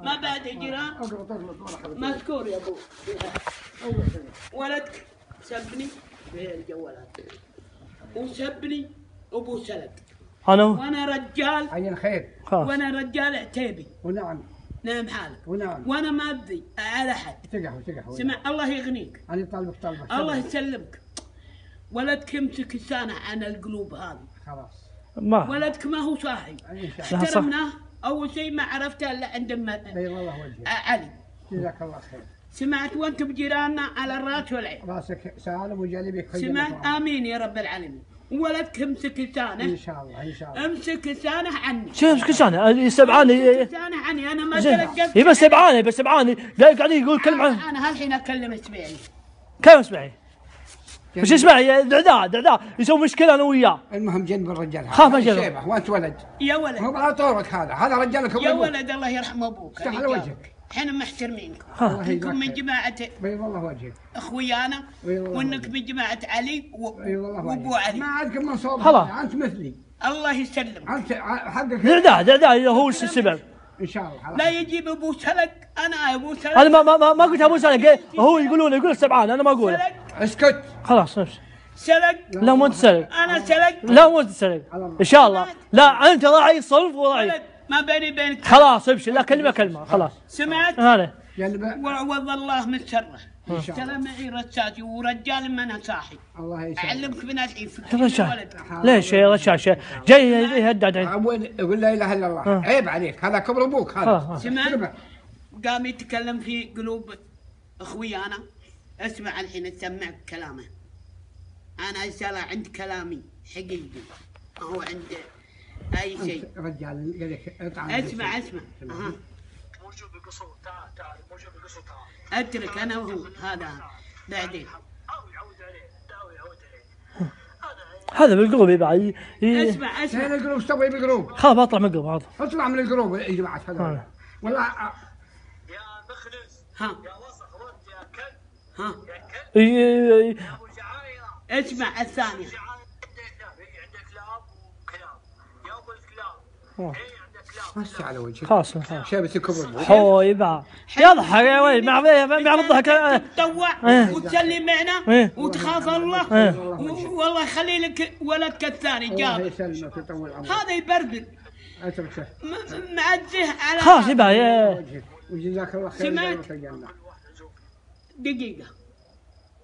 ما بعد جيران مذكور يا ابو. ولدك سبني بالجوالات وسبني ابو سلد وانا رجال عين خير وانا رجال عتيبي ونعم نعم حالك ونعم وانا ما ابذي على احد. تقحوا سمع الله يغنيك. انا طالبك الله يسلمك. ولدك يمسك لسانه عن القلوب هذه خلاص. ولدك ما هو صاحي. احترمناه اول شيء ما عرفته الا عند بيض الله وجهك علي. جزاك الله خير. سمعت وانت بجيراننا على الراس والعين. راسك سالم وجانبك خير. سمعت امين يا رب العالمين. ولدك امسك لسانه ان شاء الله ان شاء الله. امسك لسانه عني. شو امسك لسانه؟ سبعاني لسانه عني انا ما تلقفت. هي بس سبعاني قاعد يقول كلمه. انا هالحين اكلم اسمعي. كيف اسمعي؟ وش اسمعي؟ دعداء يسوي مشكله انا وياه. المهم جنب الرجال هذا. خاف اجل. وانت ولد. يا ولد. هو على طورك هذا رجالك. يا ولد الله يرحم ابوك. افتح على وجهك. احنا محترمينكم. الله انكم من جماعه بيض الله وجهك. اخويانا وانك من جماعه علي وابو علي. ما عندكم منصوب. خلاص. انت مثلي. الله يسلمك. انت حقك. دعداء هو السبب. ان شاء الله. لا يجيب ابو سلق. انا ابو سلق. انا ما قلت ابو سلق. هو يقول سبعان انا ما اقول. اسكت. خلاص امشي. سلق. لا مو انت سلق. انا سلق. لا مو انت سلق. ان شاء الله. لا انت ضعيف صلف وضعيف. ما بيني بينك. خلاص امشي. لا كلمه خلاص. سمعت؟ هذا وعوض الله من شره. ترى معي رشاشي ورجال ما انا صاحي. الله يسلمك. اعلمك بنادعي في رشاش. ليش يا رشاش؟ جاي يهدد. يقول لا اله الا الله. عيب عليك هذا كبر ابوك هذا. سمعت؟ قام يتكلم في قلوب اخويانا. اسمع الحين اسمعك كلامه. انا ان شاء الله عند كلامي حقيقي ما هو عند اي شيء. رجال قال لك اسمع موجود بالقصور. تعال موجود بالقصور. تعال اترك انا وهو هذا بعدين. يعود عليه. هذا بالقلوب بعد. اسمع هنا القلوب. استوي بالقلوب. خاف اطلع من القلوب هذا. اطلع من القلوب يا جماعه هذا. والله يا مخلص. ها يا وسخ وانت يا كلب. ها يا ابو جعايره. اسمع الثانيه. عندك كلاب وكلاب. يا ابو الكلاب. عندك كلاب. بس على وجهك. خلاص شابت الكبر. حويبه يضحك يا ولد مع الضحك. تتطوع وتسلي معنا وتخاف الله. والله يخلي لك ولدك الثاني جاب. الله يسلمك ويطول عمرك. هذا يبربر. اتركه. معزه على خلاص يبا. وجزاك الله خير. سمعت؟ دقيقه